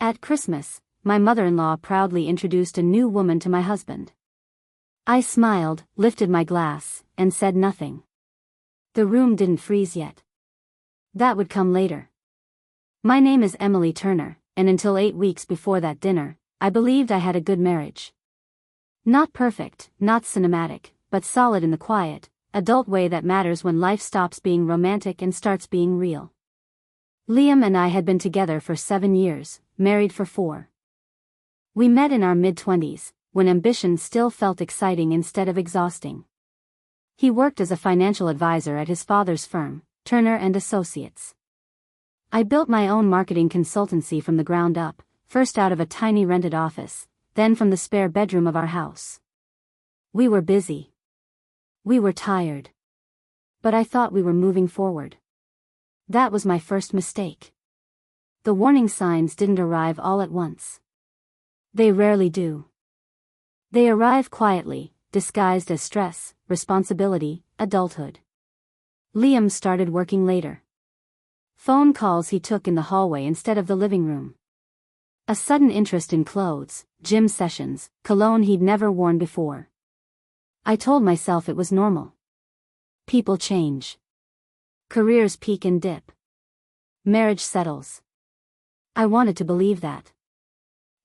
At Christmas, my mother-in-law proudly introduced a new woman to my husband. I smiled, lifted my glass, and said nothing. The room didn't freeze yet. That would come later. My name is Emily Turner, and until 8 weeks before that dinner, I believed I had a good marriage. Not perfect, not cinematic, but solid in the quiet, adult way that matters when life stops being romantic and starts being real. Liam and I had been together for 7 years, married for 4. We met in our mid-20s, when ambition still felt exciting instead of exhausting. He worked as a financial advisor at his father's firm, Turner & Associates. I built my own marketing consultancy from the ground up, first out of a tiny rented office, then from the spare bedroom of our house. We were busy. We were tired. But I thought we were moving forward. That was my first mistake. The warning signs didn't arrive all at once. They rarely do. They arrive quietly, disguised as stress, responsibility, adulthood. Liam started working later. Phone calls he took in the hallway instead of the living room. A sudden interest in clothes, gym sessions, cologne he'd never worn before. I told myself it was normal. People change. Careers peak and dip. Marriage settles. I wanted to believe that.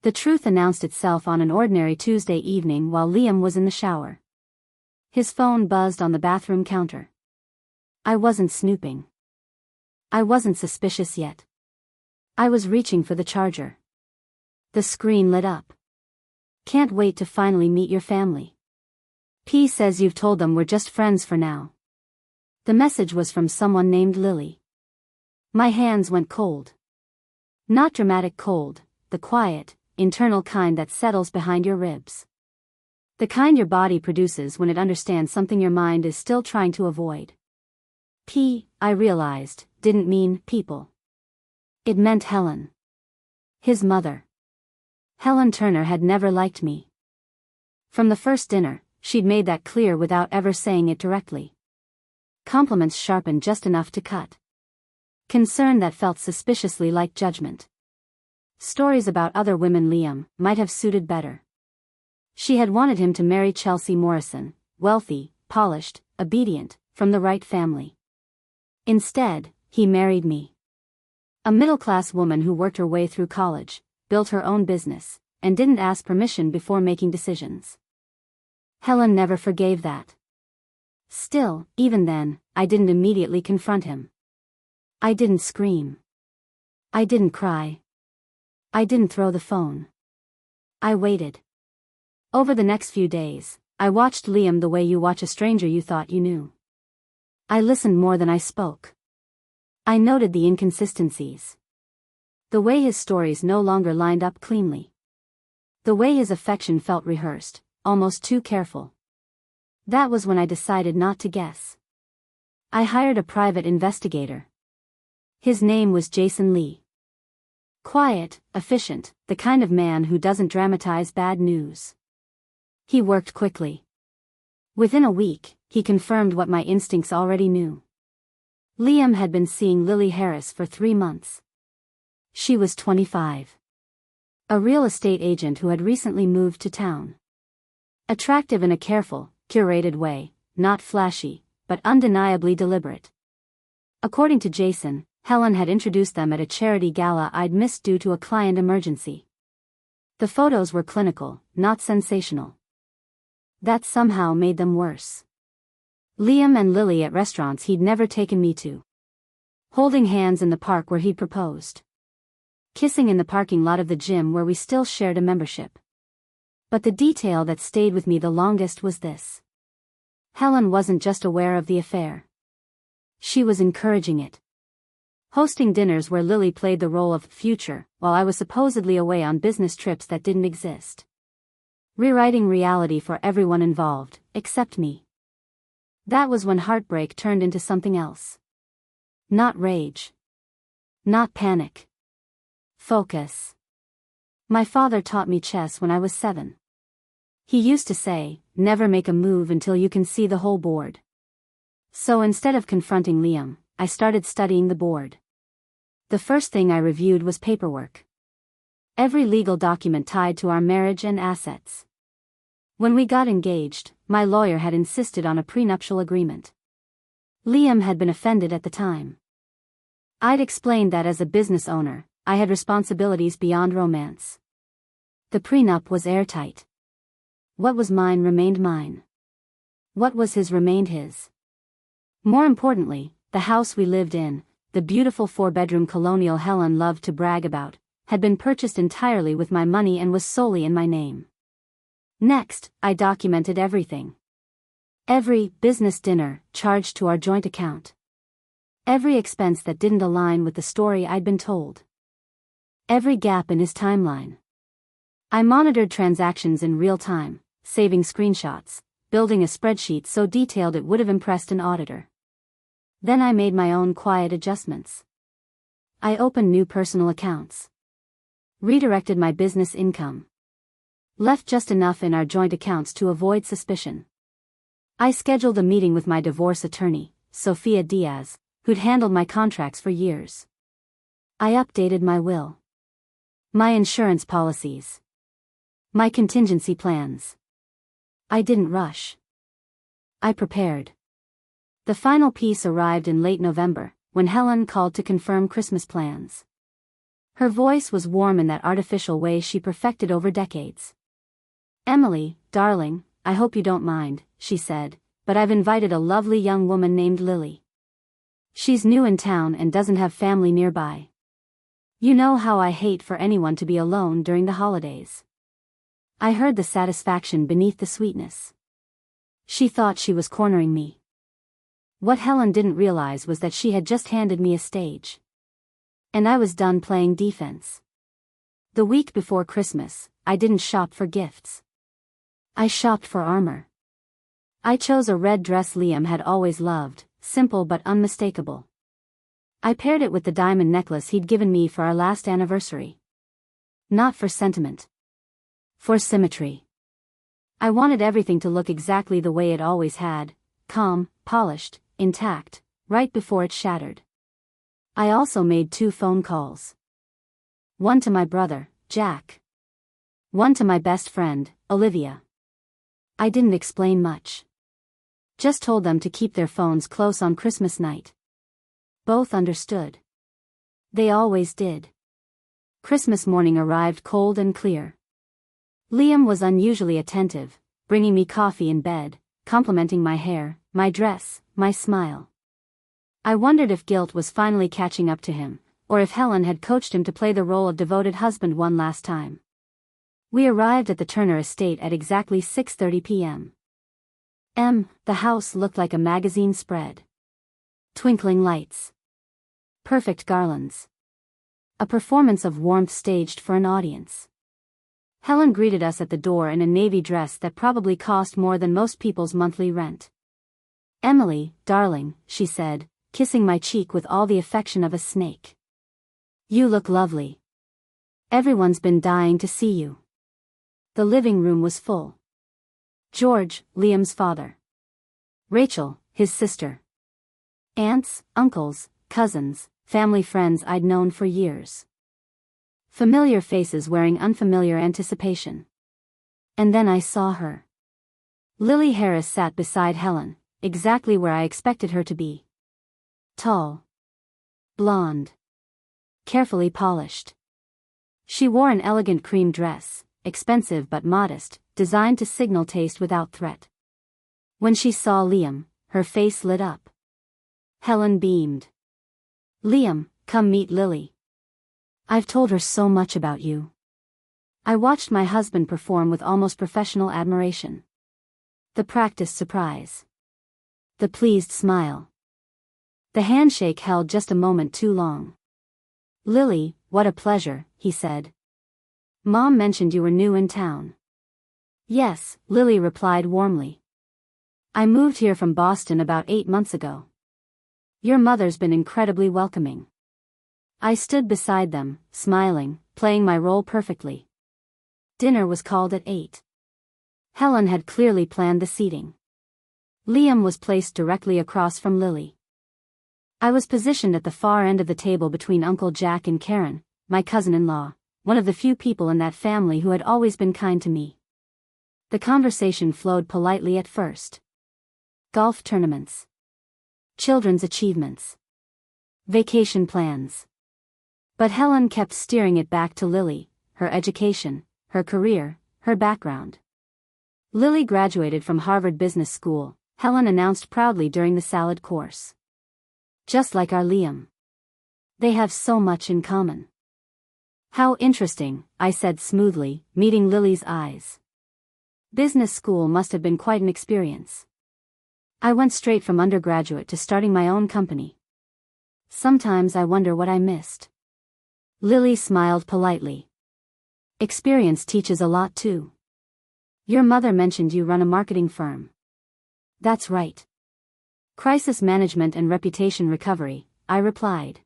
The truth announced itself on an ordinary Tuesday evening while Liam was in the shower. His phone buzzed on the bathroom counter. I wasn't snooping. I wasn't suspicious yet. I was reaching for the charger. The screen lit up. Can't wait to finally meet your family. P says you've told them we're just friends for now. The message was from someone named Lily. My hands went cold. Not dramatic cold, the quiet, internal kind that settles behind your ribs. The kind your body produces when it understands something your mind is still trying to avoid. P, I realized, didn't mean people. It meant Helen. His mother. Helen Turner had never liked me. From the first dinner, she'd made that clear without ever saying it directly. Compliments sharpened just enough to cut. Concern that felt suspiciously like judgment. Stories about other women Liam might have suited better. She had wanted him to marry Chelsea Morrison, wealthy, polished, obedient, from the right family. Instead, he married me. A middle-class woman who worked her way through college, built her own business, and didn't ask permission before making decisions. Helen never forgave that. Still, even then, I didn't immediately confront him. I didn't scream. I didn't cry. I didn't throw the phone. I waited. Over the next few days, I watched Liam the way you watch a stranger you thought you knew. I listened more than I spoke. I noted the inconsistencies. The way his stories no longer lined up cleanly. The way his affection felt rehearsed, almost too careful. That was when I decided not to guess. I hired a private investigator. His name was Jason Lee. Quiet, efficient, the kind of man who doesn't dramatize bad news. He worked quickly. Within a week, he confirmed what my instincts already knew. Liam had been seeing Lily Harris for 3 months. She was 25. A real estate agent who had recently moved to town. Attractive in a careful, curated way, not flashy, but undeniably deliberate. According to Jason, Helen had introduced them at a charity gala I'd missed due to a client emergency. The photos were clinical, not sensational. That somehow made them worse. Liam and Lily at restaurants he'd never taken me to. Holding hands in the park where he'd proposed. Kissing in the parking lot of the gym where we still shared a membership. But the detail that stayed with me the longest was this. Helen wasn't just aware of the affair. She was encouraging it. Hosting dinners where Lily played the role of future, while I was supposedly away on business trips that didn't exist. Rewriting reality for everyone involved, except me. That was when heartbreak turned into something else. Not rage. Not panic. Focus. My father taught me chess when I was 7. He used to say, never make a move until you can see the whole board. So instead of confronting Liam, I started studying the board. The first thing I reviewed was paperwork. Every legal document tied to our marriage and assets. When we got engaged, my lawyer had insisted on a prenuptial agreement. Liam had been offended at the time. I'd explained that as a business owner, I had responsibilities beyond romance. The prenup was airtight. What was mine remained mine. What was his remained his. More importantly, the house we lived in, the beautiful 4-bedroom colonial Helen loved to brag about, had been purchased entirely with my money and was solely in my name. Next, I documented everything. Every business dinner charged to our joint account. Every expense that didn't align with the story I'd been told. Every gap in his timeline. I monitored transactions in real time, saving screenshots, building a spreadsheet so detailed it would have impressed an auditor. Then I made my own quiet adjustments. I opened new personal accounts. Redirected my business income. Left just enough in our joint accounts to avoid suspicion. I scheduled a meeting with my divorce attorney, Sophia Diaz, who'd handled my contracts for years. I updated my will. My insurance policies. My contingency plans. I didn't rush. I prepared. The final piece arrived in late November, when Helen called to confirm Christmas plans. Her voice was warm in that artificial way she perfected over decades. "Emily, darling, I hope you don't mind," she said, "but I've invited a lovely young woman named Lily. She's new in town and doesn't have family nearby. You know how I hate for anyone to be alone during the holidays." I heard the satisfaction beneath the sweetness. She thought she was cornering me. What Helen didn't realize was that she had just handed me a stage. And I was done playing defense. The week before Christmas, I didn't shop for gifts. I shopped for armor. I chose a red dress Liam had always loved, simple but unmistakable. I paired it with the diamond necklace he'd given me for our last anniversary. Not for sentiment. For symmetry. I wanted everything to look exactly the way it always had, calm, polished, intact, right before it shattered. I also made 2 phone calls. One to my brother, Jack. One to my best friend, Olivia. I didn't explain much. Just told them to keep their phones close on Christmas night. Both understood. They always did. Christmas morning arrived cold and clear. Liam was unusually attentive, bringing me coffee in bed, complimenting my hair, my dress, my smile. I wondered if guilt was finally catching up to him, or if Helen had coached him to play the role of devoted husband one last time. We arrived at the Turner estate at exactly 6:30 p.m. The house looked like a magazine spread. Twinkling lights. Perfect garlands. A performance of warmth staged for an audience. Helen greeted us at the door in a navy dress that probably cost more than most people's monthly rent. "Emily, darling," she said, kissing my cheek with all the affection of a snake. "You look lovely. Everyone's been dying to see you." The living room was full. George, Liam's father. Rachel, his sister. Aunts, uncles, cousins, family friends I'd known for years. Familiar faces wearing unfamiliar anticipation. And then I saw her. Lily Harris sat beside Helen, exactly where I expected her to be. Tall. Blonde. Carefully polished. She wore an elegant cream dress, expensive but modest, designed to signal taste without threat. When she saw Liam, her face lit up. Helen beamed. "Liam, come meet Lily. I've told her so much about you." I watched my husband perform with almost professional admiration. The practiced surprise. The pleased smile. The handshake held just a moment too long. "Lily, what a pleasure," he said. "Mom mentioned you were new in town." "Yes," Lily replied warmly. "I moved here from Boston about 8 months ago. Your mother's been incredibly welcoming." I stood beside them, smiling, playing my role perfectly. Dinner was called at 8. Helen had clearly planned the seating. Liam was placed directly across from Lily. I was positioned at the far end of the table between Uncle Jack and Karen, my cousin-in-law, one of the few people in that family who had always been kind to me. The conversation flowed politely at first. Golf tournaments. Children's achievements. Vacation plans. But Helen kept steering it back to Lily, her education, her career, her background. Lily graduated from Harvard Business School, Helen announced proudly during the salad course. Just like our Liam. They have so much in common. How interesting, I said smoothly, meeting Lily's eyes. Business school must have been quite an experience. I went straight from undergraduate to starting my own company. Sometimes I wonder what I missed. Lily smiled politely. Experience teaches a lot too. Your mother mentioned you run a marketing firm. That's right. Crisis management and reputation recovery, I replied.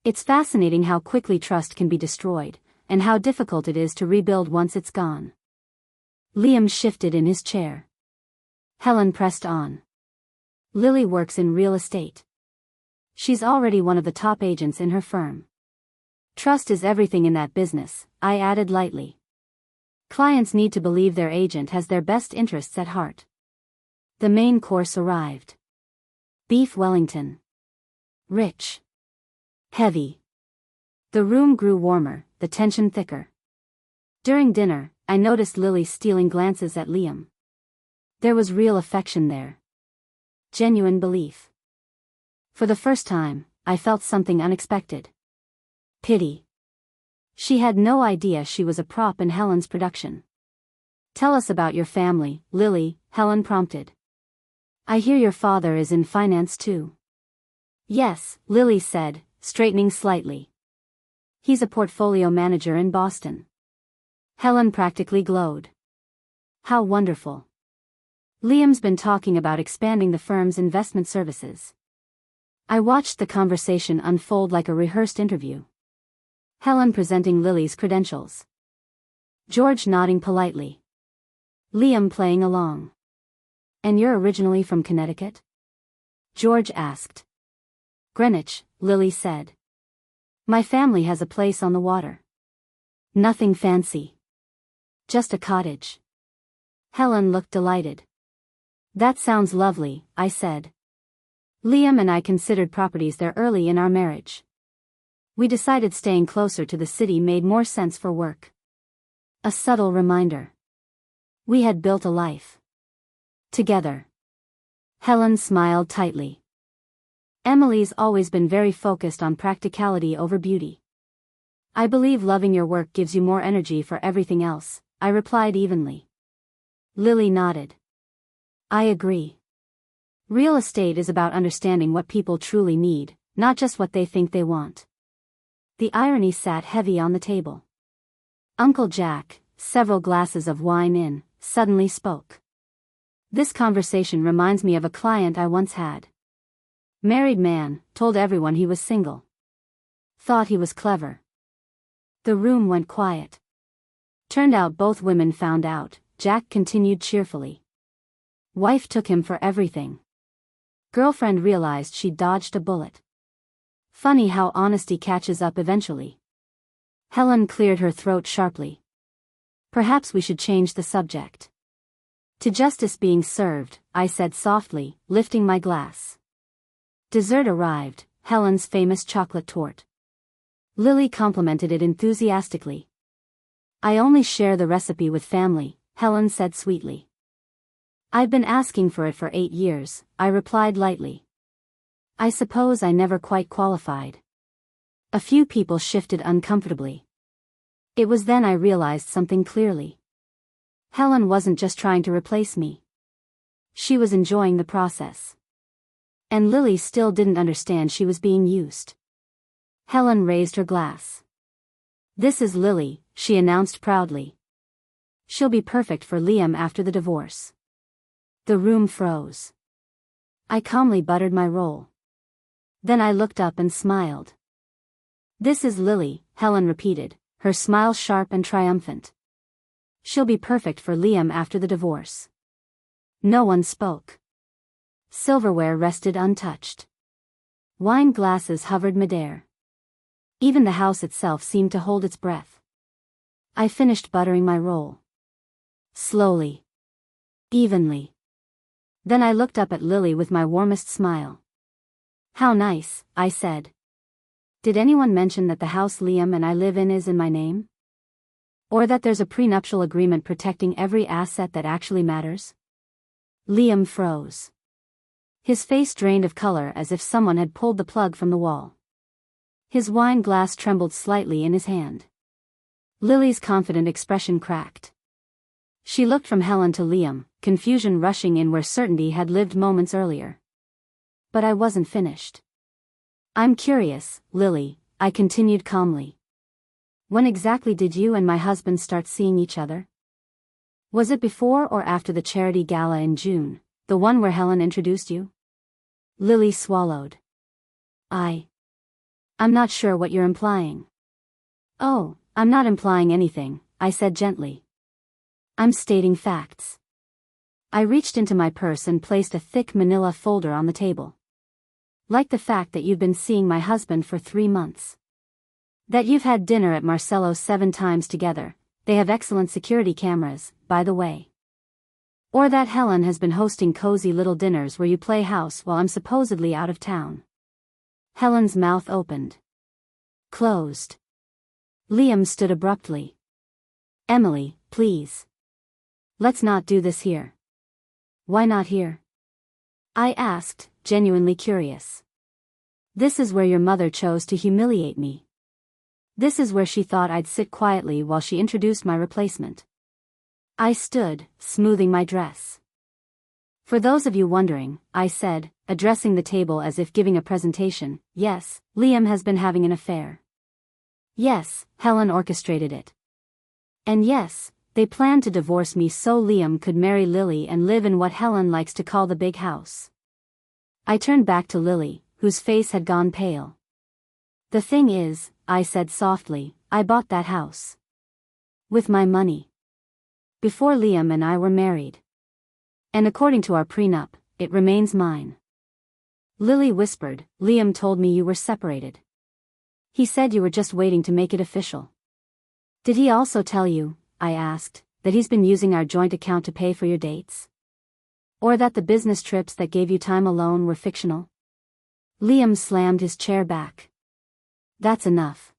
It's fascinating how quickly trust can be destroyed, and how difficult it is to rebuild once it's gone. Liam shifted in his chair. Helen pressed on. Lily works in real estate. She's already one of the top agents in her firm. Trust is everything in that business, I added lightly. Clients need to believe their agent has their best interests at heart. The main course arrived. Beef Wellington. Rich. Heavy. The room grew warmer, the tension thicker. During dinner, I noticed Lily stealing glances at Liam. There was real affection there. Genuine belief. For the first time, I felt something unexpected. Pity. She had no idea she was a prop in Helen's production. Tell us about your family, Lily, Helen prompted. I hear your father is in finance too. Yes, Lily said, straightening slightly. He's a portfolio manager in Boston. Helen practically glowed. How wonderful. Liam's been talking about expanding the firm's investment services. I watched the conversation unfold like a rehearsed interview. Helen presenting Lily's credentials. George nodding politely. Liam playing along. And you're originally from Connecticut? George asked. Greenwich, Lily said. My family has a place on the water. Nothing fancy. Just a cottage. Helen looked delighted. That sounds lovely, I said. Liam and I considered properties there early in our marriage. We decided staying closer to the city made more sense for work. A subtle reminder. We had built a life. Together. Helen smiled tightly. Emily's always been very focused on practicality over beauty. I believe loving your work gives you more energy for everything else, I replied evenly. Lily nodded. I agree. Real estate is about understanding what people truly need, not just what they think they want. The irony sat heavy on the table. Uncle Jack, several glasses of wine in, suddenly spoke. This conversation reminds me of a client I once had. Married man, told everyone he was single. Thought he was clever. The room went quiet. Turned out both women found out, Jack continued cheerfully. Wife took him for everything. Girlfriend realized she'd dodged a bullet. Funny how honesty catches up eventually. Helen cleared her throat sharply. Perhaps we should change the subject. To justice being served, I said softly, lifting my glass. Dessert arrived, Helen's famous chocolate torte. Lily complimented it enthusiastically. I only share the recipe with family, Helen said sweetly. I've been asking for it for 8 years, I replied lightly. I suppose I never quite qualified. A few people shifted uncomfortably. It was then I realized something clearly. Helen wasn't just trying to replace me. She was enjoying the process. And Lily still didn't understand she was being used. Helen raised her glass. This is Lily, she announced proudly. She'll be perfect for Liam after the divorce. The room froze. I calmly buttered my roll. Then I looked up and smiled. This is Lily, Helen repeated, her smile sharp and triumphant. She'll be perfect for Liam after the divorce. No one spoke. Silverware rested untouched. Wine glasses hovered midair. Even the house itself seemed to hold its breath. I finished buttering my roll. Slowly. Evenly. Then I looked up at Lily with my warmest smile. How nice, I said. Did anyone mention that the house Liam and I live in is in my name? Or that there's a prenuptial agreement protecting every asset that actually matters? Liam froze. His face drained of color as if someone had pulled the plug from the wall. His wine glass trembled slightly in his hand. Lily's confident expression cracked. She looked from Helen to Liam, confusion rushing in where certainty had lived moments earlier. But I wasn't finished. I'm curious, Lily, I continued calmly. When exactly did you and my husband start seeing each other? Was it before or after the charity gala in June, the one where Helen introduced you? Lily swallowed. I'm not sure what you're implying. Oh, I'm not implying anything, I said gently. I'm stating facts. I reached into my purse and placed a thick manila folder on the table. Like the fact that you've been seeing my husband for 3 months. That you've had dinner at Marcello's 7 times together, they have excellent security cameras, by the way. Or that Helen has been hosting cozy little dinners where you play house while I'm supposedly out of town. Helen's mouth opened. Closed. Liam stood abruptly. Emily, please. Let's not do this here. Why not here? I asked, genuinely curious. This is where your mother chose to humiliate me. This is where she thought I'd sit quietly while she introduced my replacement. I stood, smoothing my dress. For those of you wondering, I said, addressing the table as if giving a presentation, yes, Liam has been having an affair. Yes, Helen orchestrated it. And yes, they planned to divorce me so Liam could marry Lily and live in what Helen likes to call the big house. I turned back to Lily, whose face had gone pale. The thing is, I said softly, I bought that house. With my money. Before Liam and I were married. And according to our prenup, it remains mine. Lily whispered, Liam told me you were separated. He said you were just waiting to make it official. Did he also tell you, I asked, that he's been using our joint account to pay for your dates? Or that the business trips that gave you time alone were fictional? Liam slammed his chair back. That's enough.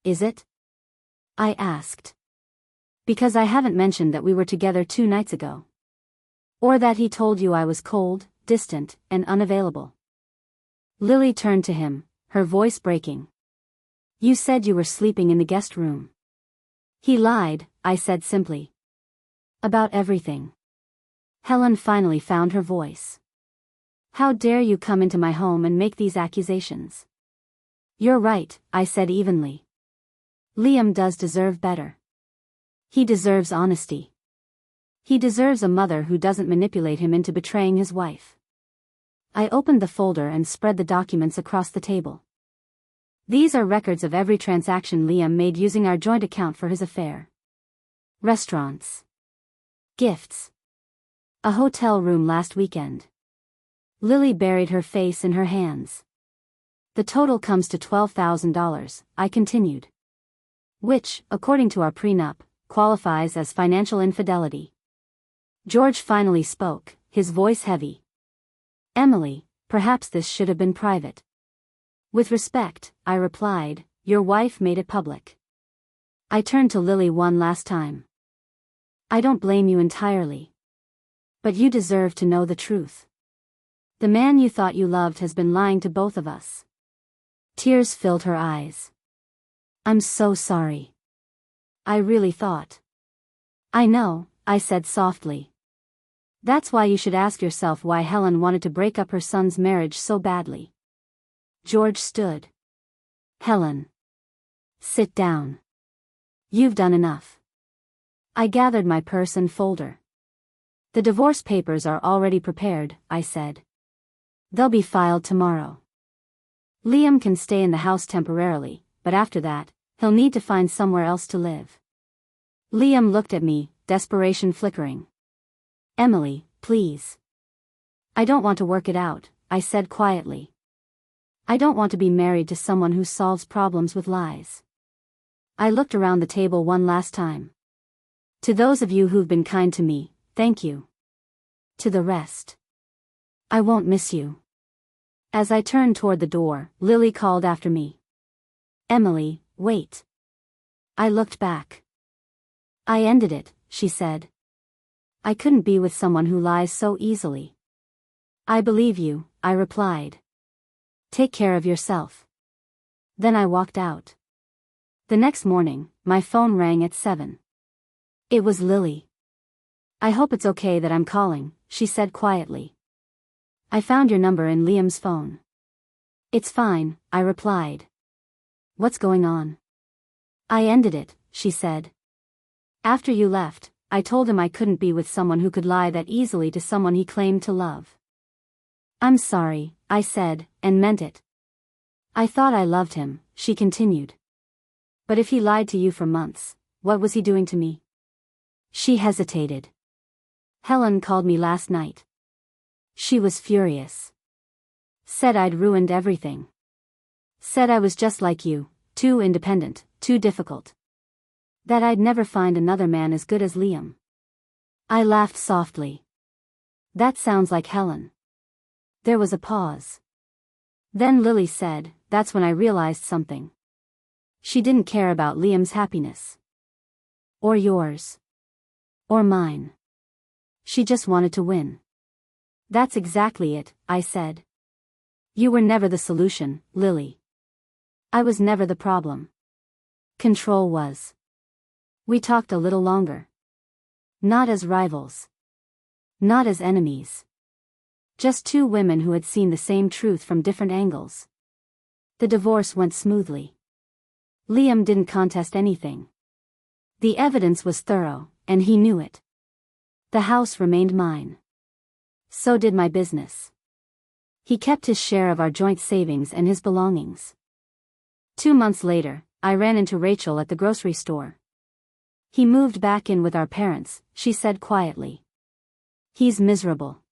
Is it? I asked. Because I haven't mentioned that we were together 2 nights ago. Or that he told you I was cold, distant, and unavailable. Lily turned to him, her voice breaking. You said you were sleeping in the guest room. He lied, I said simply. About everything. Helen finally found her voice. How dare you come into my home and make these accusations? You're right, I said evenly. Liam does deserve better. He deserves honesty. He deserves a mother who doesn't manipulate him into betraying his wife. I opened the folder and spread the documents across the table. These are records of every transaction Liam made using our joint account for his affair. Restaurants. Gifts. A hotel room last weekend. Lily buried her face in her hands. The total comes to $12,000, I continued. Which, according to our prenup, qualifies as financial infidelity. George finally spoke, his voice heavy. Emily, perhaps this should have been private. With respect, I replied, your wife made it public. I turned to Lily one last time. I don't blame you entirely. But you deserve to know the truth. The man you thought you loved has been lying to both of us. Tears filled her eyes. I'm so sorry. I really thought. I know, I said softly. That's why you should ask yourself why Helen wanted to break up her son's marriage so badly. George stood. Helen. Sit down. You've done enough. I gathered my purse and folder. The divorce papers are already prepared, I said. They'll be filed tomorrow. Liam can stay in the house temporarily, but after that, he'll need to find somewhere else to live. Liam looked at me, desperation flickering. Emily, please. I don't want to work it out, I said quietly. I don't want to be married to someone who solves problems with lies. I looked around the table one last time. To those of you who've been kind to me, thank you. To the rest, I won't miss you. As I turned toward the door, Lily called after me. Emily, wait. I looked back. I ended it, she said. I couldn't be with someone who lies so easily. I believe you, I replied. Take care of yourself. Then I walked out. The next morning, my phone rang at 7. It was Lily. I hope it's okay that I'm calling, she said quietly. I found your number in Liam's phone. It's fine, I replied. What's going on? I ended it, she said. After you left, I told him I couldn't be with someone who could lie that easily to someone he claimed to love. I'm sorry, I said, and meant it. I thought I loved him, she continued. But if he lied to you for months, what was he doing to me? She hesitated. Helen called me last night. She was furious. Said I'd ruined everything. Said I was just like you, too independent, too difficult. That I'd never find another man as good as Liam. I laughed softly. That sounds like Helen. There was a pause. Then Lily said, that's when I realized something. She didn't care about Liam's happiness. Or yours. Or mine. She just wanted to win. That's exactly it, I said. You were never the solution, Lily. I was never the problem. Control was. We talked a little longer. Not as rivals. Not as enemies. Just two women who had seen the same truth from different angles. The divorce went smoothly. Liam didn't contest anything. The evidence was thorough, and he knew it. The house remained mine. So did my business. He kept his share of our joint savings and his belongings. 2 months later, I ran into Rachel at the grocery store. He moved back in with our parents, she said quietly. He's miserable.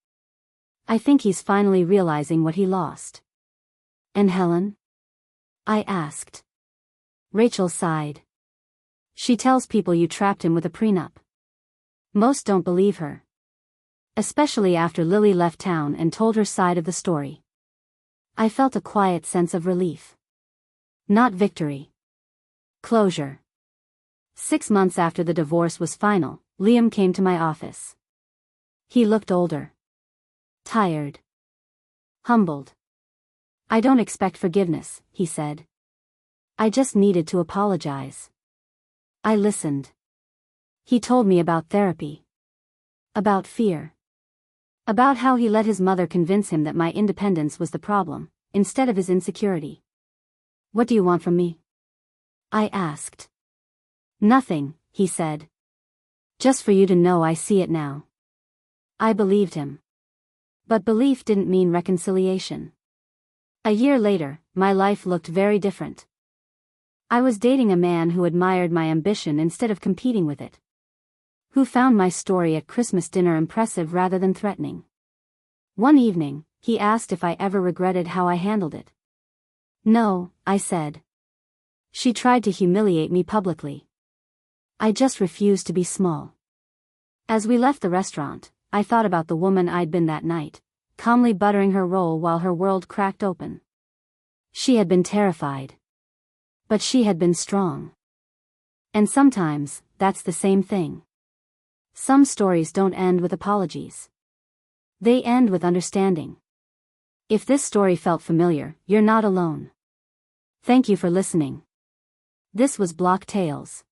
I think he's finally realizing what he lost. And Helen? I asked. Rachel sighed. She tells people you trapped him with a prenup. Most don't believe her. Especially after Lily left town and told her side of the story. I felt a quiet sense of relief. Not victory. Closure. 6 months after the divorce was final, Liam came to my office. He looked older. Tired. Humbled. I don't expect forgiveness, he said. I just needed to apologize. I listened. He told me about therapy. About fear. About how he let his mother convince him that my independence was the problem, instead of his insecurity. What do you want from me? I asked. Nothing, he said. Just for you to know I see it now. I believed him. But belief didn't mean reconciliation. A year later, my life looked very different. I was dating a man who admired my ambition instead of competing with it. Who found my story at Christmas dinner impressive rather than threatening. One evening, he asked if I ever regretted how I handled it. No, I said. She tried to humiliate me publicly. I just refused to be small. As we left the restaurant, I thought about the woman I'd been that night, calmly buttering her roll while her world cracked open. She had been terrified. But she had been strong. And sometimes, that's the same thing. Some stories don't end with apologies. They end with understanding. If this story felt familiar, you're not alone. Thank you for listening. This was Block Tales.